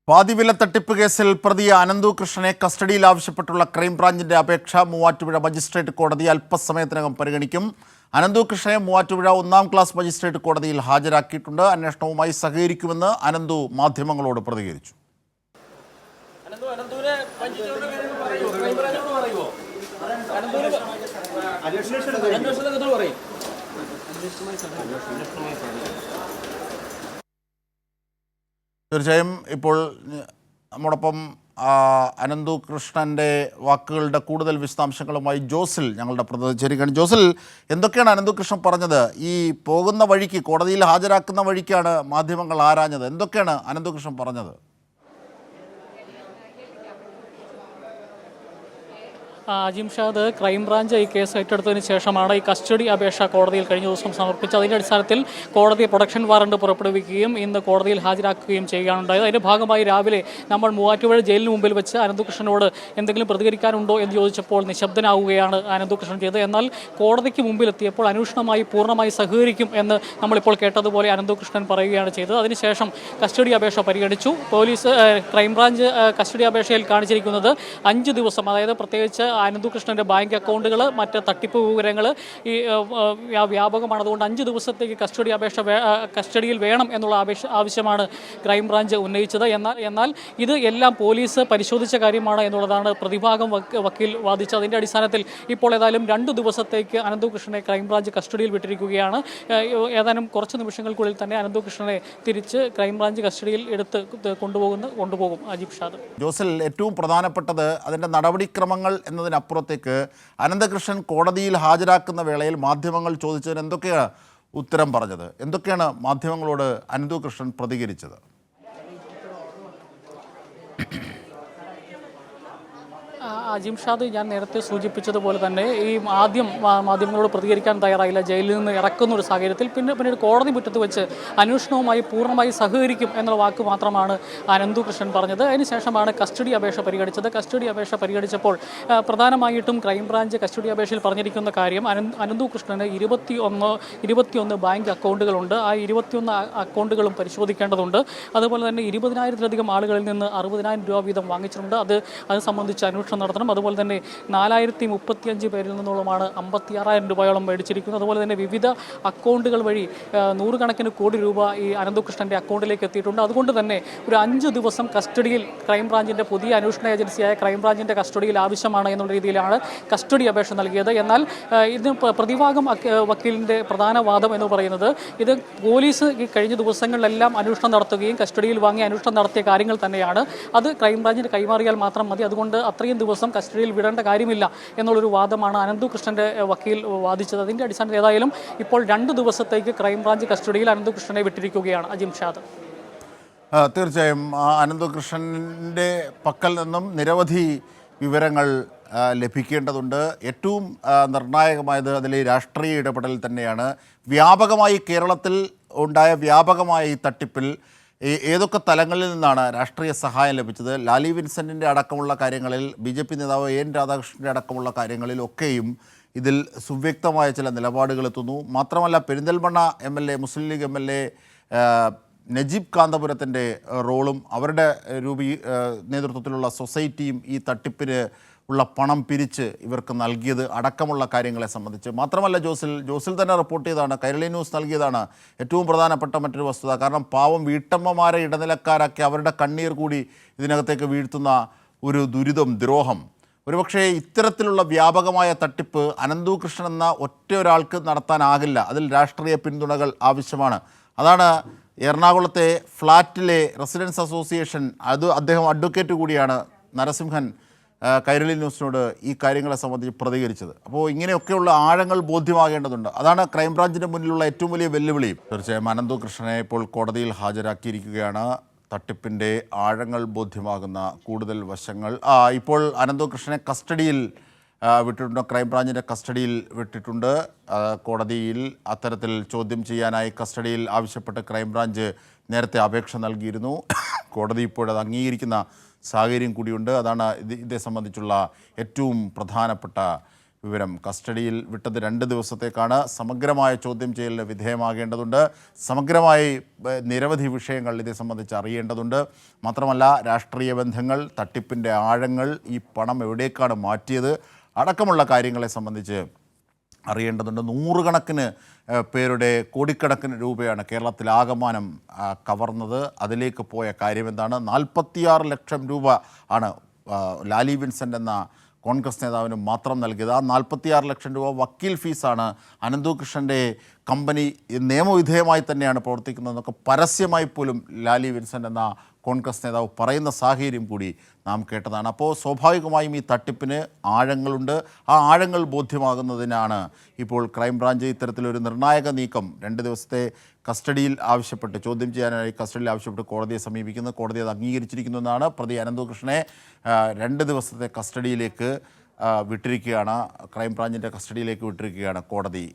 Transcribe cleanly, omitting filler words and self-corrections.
പാതിവില തട്ടിപ്പ് കേസിൽ പ്രതി അനന്തു കൃഷ്ണനെ കസ്റ്റഡിയിൽ ആവശ്യപ്പെട്ടുള്ള ക്രൈംബ്രാഞ്ചിന്റെ അപേക്ഷ മൂവാറ്റുപുഴ മജിസ്ട്രേറ്റ് കോടതി അല്പസമയത്തിനകം പരിഗണിക്കും. അനന്തു കൃഷ്ണനെ മൂവാറ്റുപുഴ 1-ാം ക്ലാസ് മജിസ്ട്രേറ്റ് കോടതിയിൽ ഹാജരാക്കിയിട്ടുണ്ട്. അന്വേഷണവുമായി സഹകരിക്കുമെന്ന് അനന്തു മാധ്യമങ്ങളോട് പ്രതികരിച്ചു. തീർച്ചയായും ഇപ്പോൾ നമ്മോടൊപ്പം അനന്തു കൃഷ്ണൻ്റെ വാക്കുകളുടെ കൂടുതൽ വിശദാംശങ്ങളുമായി ജോസിൽ ഞങ്ങളുടെ പ്രതിനിധി ചേരുകയാണ്. ജോസിൽ, എന്തൊക്കെയാണ് അനന്തു കൃഷ്ണൻ പറഞ്ഞത്? ഈ പോകുന്ന വഴിക്ക്, കോടതിയിൽ ഹാജരാക്കുന്ന വഴിക്കാണ് മാധ്യമങ്ങൾ ആരാഞ്ഞത്. എന്തൊക്കെയാണ് അനന്തു കൃഷ്ണൻ പറഞ്ഞത്? അജിംഷാദ്, ക്രൈംബ്രാഞ്ച് ഈ കേസ് ഏറ്റെടുത്തതിന് ശേഷമാണ് ഈ കസ്റ്റഡി അപേക്ഷ കോടതിയിൽ കഴിഞ്ഞ ദിവസം സമർപ്പിച്ചത്. അതിൻ്റെ അടിസ്ഥാനത്തിൽ കോടതി പ്രൊഡക്ഷൻ വാറണ്ട് പുറപ്പെടുവിക്കുകയും ഇന്ന് കോടതിയിൽ ഹാജരാക്കുകയും ചെയ്യുകയാണുണ്ടായത്. അതിൻ്റെ ഭാഗമായി രാവിലെ നമ്മൾ മൂവാറ്റുപുഴ ജയിലിന് മുമ്പിൽ വെച്ച് അനന്തകൃഷ്ണനോട് എന്തെങ്കിലും പ്രതികരിക്കാനുണ്ടോ എന്ന് ചോദിച്ചപ്പോൾ നിശബ്ദനാവുകയാണ് അനന്തകൃഷ്ണൻ ചെയ്തത്. എന്നാൽ കോടതിക്ക് മുമ്പിലെത്തിയപ്പോൾ അന്വേഷണമായി പൂർണ്ണമായി സഹകരിക്കും എന്ന് നമ്മളിപ്പോൾ കേട്ടതുപോലെ അനന്തകൃഷ്ണൻ പറയുകയാണ് ചെയ്തത്. അതിനുശേഷം കസ്റ്റഡി അപേക്ഷ പരിഗണിച്ചു. പോലീസ് ക്രൈംബ്രാഞ്ച് കസ്റ്റഡി അപേക്ഷയിൽ കാണിച്ചിരിക്കുന്നത് 5 ദിവസം, അതായത് പ്രത്യേകിച്ച് അനന്തകൃഷ്ണൻ്റെ ബാങ്ക് അക്കൗണ്ടുകൾ, മറ്റ് തട്ടിപ്പ് വിവരങ്ങൾ ഈ വ്യാപകമാണ്. അതുകൊണ്ട് 5 ദിവസത്തേക്ക് കസ്റ്റഡിയിൽ വേണം എന്നുള്ള ആവശ്യമാണ് ക്രൈംബ്രാഞ്ച് ഉന്നയിച്ചത്. എന്നാൽ ഇത് എല്ലാം പോലീസ് പരിശോധിച്ച കാര്യമാണ് എന്നുള്ളതാണ് പ്രതിഭാഗം വക്കീൽ വാദിച്ചത്. അതിൻ്റെ അടിസ്ഥാനത്തിൽ ഇപ്പോൾ ഏതായാലും 2 ദിവസത്തേക്ക് അനന്തകൃഷ്ണനെ ക്രൈംബ്രാഞ്ച് കസ്റ്റഡിയിൽ വിട്ടിരിക്കുകയാണ്. ഏതാനും കുറച്ച് നിമിഷങ്ങൾക്കുള്ളിൽ തന്നെ അനന്തകൃഷ്ണനെ തിരിച്ച് ക്രൈംബ്രാഞ്ച് കസ്റ്റഡിയിൽ എടുത്ത് കൊണ്ടുപോകും. അജീബ് ഷാദ്. ജോസിൽ, ഏറ്റവും പ്രധാനപ്പെട്ടത് അതിൻ്റെ നടപടിക്രമങ്ങൾ എന്നതിനപ്പുറത്തേക്ക് അനന്തകൃഷ്ണൻ കോടതിയിൽ ഹാജരാക്കുന്ന വേളയിൽ മാധ്യമങ്ങൾ ചോദിച്ചതിന് എന്തൊക്കെയാണ് ഉത്തരം പറഞ്ഞത്? എന്തൊക്കെയാണ് മാധ്യമങ്ങളോട് അനന്തകൃഷ്ണൻ പ്രതികരിച്ചത്? അജിംഷാദ്, ഞാൻ നേരത്തെ സൂചിപ്പിച്ചതുപോലെ തന്നെ ഈ ആദ്യം മാധ്യമങ്ങളോട് പ്രതികരിക്കാൻ തയ്യാറായില്ല. ജയിലിൽ നിന്ന് ഇറക്കുന്ന ഒരു സാഹചര്യത്തിൽ പിന്നീട് കോടതി മുറ്റത്ത് വെച്ച് അന്വേഷണവുമായി പൂർണ്ണമായി സഹകരിക്കും എന്നുള്ള വാക്ക് മാത്രമാണ് അനന്തകൃഷ്ണൻ പറഞ്ഞത്. അതിനുശേഷമാണ് കസ്റ്റഡി അപേക്ഷ പരിഗണിച്ചത്. കസ്റ്റഡി അപേക്ഷ പരിഗണിച്ചപ്പോൾ പ്രധാനമായിട്ടും ക്രൈംബ്രാഞ്ച് കസ്റ്റഡി അപേക്ഷയിൽ പറഞ്ഞിരിക്കുന്ന കാര്യം അനന്തകൃഷ്ണന് 21 ബാങ്ക് അക്കൗണ്ടുകളുണ്ട്. ആ 21 അക്കൗണ്ടുകളും പരിശോധിക്കേണ്ടതുണ്ട്. അതുപോലെ തന്നെ 20,000-ലധികം ആളുകളിൽ നിന്ന് 60,000 രൂപ വീതം വാങ്ങിച്ചിട്ടുണ്ട്. അത് സംബന്ധിച്ച് അന്വേഷണം നടത്തണം. അതുപോലെ തന്നെ 4035 പേരിൽ നിന്നുള്ളതാണ് 56,000 രൂപയോളം മേടിച്ചിരിക്കുന്നത്. അതുപോലെ തന്നെ വിവിധ അക്കൗണ്ടുകൾ വഴി 100 കണക്കിന് കോടി രൂപ ഈ അനന്തകൃഷ്ണൻ്റെ അക്കൗണ്ടിലേക്ക് എത്തിയിട്ടുണ്ട്. അതുകൊണ്ട് തന്നെ ഒരു 5 ദിവസം കസ്റ്റഡിയിൽ ക്രൈംബ്രാഞ്ചിൻ്റെ പുതിയ അന്വേഷണ ഏജൻസിയായ ക്രൈംബ്രാഞ്ചിൻ്റെ കസ്റ്റഡിയിൽ ആവശ്യമാണ് എന്നുള്ള രീതിയിലാണ് കസ്റ്റഡി അപേക്ഷ നൽകിയത്. എന്നാൽ ഇതിന് പ്രതിഭാഗം വക്കീലിൻ്റെ പ്രധാന വാദം എന്ന് പറയുന്നത് ഇത് പോലീസ് ഈ കഴിഞ്ഞ ദിവസങ്ങളിലെല്ലാം അന്വേഷണം നടത്തുകയും കസ്റ്റഡിയിൽ വാങ്ങി അന്വേഷണം നടത്തിയ കാര്യങ്ങൾ തന്നെയാണ്. അത് ക്രൈംബ്രാഞ്ചിന് കൈമാറിയാൽ മാത്രം മതി. അതുകൊണ്ട് അത്രയും ദിവസം കസ്റ്റഡിയിൽ വിടേണ്ട കാര്യമില്ല എന്നുള്ളൊരു വാദമാണ് അനന്തകൃഷ്ണൻ്റെ വക്കീൽ വാദിച്ചത്. അതിൻ്റെ അടിസ്ഥാനത്തിൽ ഏതായാലും ഇപ്പോൾ 2 ദിവസത്തേക്ക് ക്രൈംബ്രാഞ്ച് കസ്റ്റഡിയിൽ അനന്തകൃഷ്ണനെ വിട്ടിരിക്കുകയാണ്. അജിംഷാദ്. തീർച്ചയായും അനന്തകൃഷ്ണൻ്റെ പക്കൽ നിന്നും നിരവധി വിവരങ്ങൾ ലഭിക്കേണ്ടതുണ്ട്. ഏറ്റവും നിർണായകമായത് അതിലെ രാഷ്ട്രീയ ഇടപെടൽ തന്നെയാണ്. വ്യാപകമായി കേരളത്തിൽ ഉണ്ടായ വ്യാപകമായ ഈ തട്ടിപ്പിൽ ഏതൊക്കെ തലങ്ങളിൽ നിന്നാണ് രാഷ്ട്രീയ സഹായം ലഭിച്ചത്? ലാലി വിൻസെൻറ്റിൻ്റെ അടക്കമുള്ള കാര്യങ്ങളിൽ, BJP നേതാവ് എൻ രാധാകൃഷ്ണൻ്റെ അടക്കമുള്ള കാര്യങ്ങളിലൊക്കെയും ഇതിൽ സുവ്യക്തമായ ചില നിലപാടുകൾ എത്തുന്നു. മാത്രമല്ല, പെരിന്തൽമണ്ണ MLA, മുസ്ലിം ലീഗ് MLA നജീബ് കാന്തപുരത്തിൻ്റെ റോളും അവരുടെ നേതൃത്വത്തിലുള്ള സൊസൈറ്റിയും ഈ തട്ടിപ്പിന് ഉള്ള പണം പിരിച്ച് ഇവർക്ക് നൽകിയത് അടക്കമുള്ള കാര്യങ്ങളെ സംബന്ധിച്ച്. മാത്രമല്ല, ജോസിൽ തന്നെ റിപ്പോർട്ട് ചെയ്തതാണ്, കൈരളി ന്യൂസ് നൽകിയതാണ് ഏറ്റവും പ്രധാനപ്പെട്ട മറ്റൊരു വസ്തുത. കാരണം പാവം വീട്ടമ്മമാരെ ഇടനിലക്കാരാക്കി അവരുടെ കണ്ണീർ കൂടി ഇതിനകത്തേക്ക് വീഴ്ത്തുന്ന ഒരു ദ്രോഹം ഒരുപക്ഷെ ഇത്തരത്തിലുള്ള വ്യാപകമായ തട്ടിപ്പ് അനന്തകൃഷ്ണൻ എന്ന ഒറ്റ ഒരാൾക്ക് നടത്താനാകില്ല. അതിൽ രാഷ്ട്രീയ പിന്തുണകൾ ആവശ്യമാണ്. അതാണ് എറണാകുളത്തെ ഫ്ലാറ്റിലെ റെസിഡൻസ് അസോസിയേഷൻ, അദ്ദേഹം അഡ്വക്കേറ്റ് കൂടിയാണ്, നരസിംഹൻ കൈരളി ന്യൂസിനോട് ഈ കാര്യങ്ങളെ സംബന്ധിച്ച് പ്രതികരിച്ചത്. അപ്പോൾ ഇങ്ങനെയൊക്കെയുള്ള ആഴങ്ങൾ ബോധ്യമാകേണ്ടതുണ്ട്. അതാണ് ക്രൈംബ്രാഞ്ചിൻ്റെ മുന്നിലുള്ള ഏറ്റവും വലിയ വെല്ലുവിളിയും. തീർച്ചയായും അനന്തകൃഷ്ണനെ ഇപ്പോൾ കോടതിയിൽ ഹാജരാക്കിയിരിക്കുകയാണ്. തട്ടിപ്പിൻ്റെ ആഴങ്ങൾ ബോധ്യമാകുന്ന കൂടുതൽ വശങ്ങൾ. ഇപ്പോൾ അനന്തകൃഷ്ണനെ കസ്റ്റഡിയിൽ വിട്ടിട്ടുണ്ട്, ക്രൈംബ്രാഞ്ചിൻ്റെ കസ്റ്റഡിയിൽ വിട്ടിട്ടുണ്ട്. കോടതിയിൽ അത്തരത്തിൽ ചോദ്യം ചെയ്യാനായി കസ്റ്റഡിയിൽ ആവശ്യപ്പെട്ട് ക്രൈംബ്രാഞ്ച് നേരത്തെ അപേക്ഷ നൽകിയിരുന്നു. കോടതി ഇപ്പോഴത് അംഗീകരിക്കുന്ന സാഹചര്യം കൂടിയുണ്ട്. അതാണ് ഇതേ സംബന്ധിച്ചുള്ള ഏറ്റവും പ്രധാനപ്പെട്ട വിവരം. കസ്റ്റഡിയിൽ വിട്ടത് 2 ദിവസത്തേക്കാണ്. സമഗ്രമായ ചോദ്യം ചെയ്യലിന് വിധേയമാകേണ്ടതുണ്ട്. സമഗ്രമായി നിരവധി വിഷയങ്ങൾ ഇതേ സംബന്ധിച്ച് അറിയേണ്ടതുണ്ട്. മാത്രമല്ല രാഷ്ട്രീയ ബന്ധങ്ങൾ, തട്ടിപ്പിൻ്റെ ആഴങ്ങൾ, ഈ പണം എവിടേക്കാണ് മാറ്റിയത് അടക്കമുള്ള കാര്യങ്ങളെ സംബന്ധിച്ച് അറിയേണ്ടതുണ്ട്. നൂറുകണക്കിന് പേരുടെ കോടിക്കണക്കിന് രൂപയാണ് കേരളത്തിലാകമാനം കവർന്നത്. അതിലേക്ക് പോയ കാര്യമെന്താണ്? 46 ലക്ഷം രൂപ ആണ് ലാലി വിൻസെൻ്റ് എന്ന കോൺഗ്രസ് നേതാവിന് മാത്രം നൽകിയത്. ആ 46 ലക്ഷം രൂപ വക്കീൽ ഫീസാണ്. അനന്തകൃഷ്ണൻ്റെ കമ്പനി നിയമവിധേയമായി തന്നെയാണ് പ്രവർത്തിക്കുന്നതെന്നൊക്കെ പരസ്യമായി പോലും ലാലി വിൻസെൻ്റ് എന്ന കോൺഗ്രസ് നേതാവ് പറയുന്ന സാഹചര്യം കൂടി നാം കേട്ടതാണ്. അപ്പോൾ സ്വാഭാവികമായും ഈ തട്ടിപ്പിന് ആഴങ്ങളുണ്ട്. ആ ആഴങ്ങൾ ബോധ്യമാകുന്നതിനാണ് ഇപ്പോൾ ക്രൈംബ്രാഞ്ച് ഇത്തരത്തിലൊരു നിർണായക നീക്കം 2 ദിവസത്തെ കസ്റ്റഡിയിൽ ആവശ്യപ്പെട്ട്, ചോദ്യം ചെയ്യാനായി കസ്റ്റഡിയിൽ ആവശ്യപ്പെട്ട് കോടതിയെ സമീപിക്കുന്നത്. കോടതി അത് അംഗീകരിച്ചിരിക്കുന്നു എന്നാണ്. പ്രതി അനന്തകൃഷ്ണനെ 2 ദിവസത്തെ കസ്റ്റഡിയിലേക്ക് വിട്ടിരിക്കുകയാണ്. ക്രൈംബ്രാഞ്ചിൻ്റെ കസ്റ്റഡിയിലേക്ക് വിട്ടിരിക്കുകയാണ് കോടതി.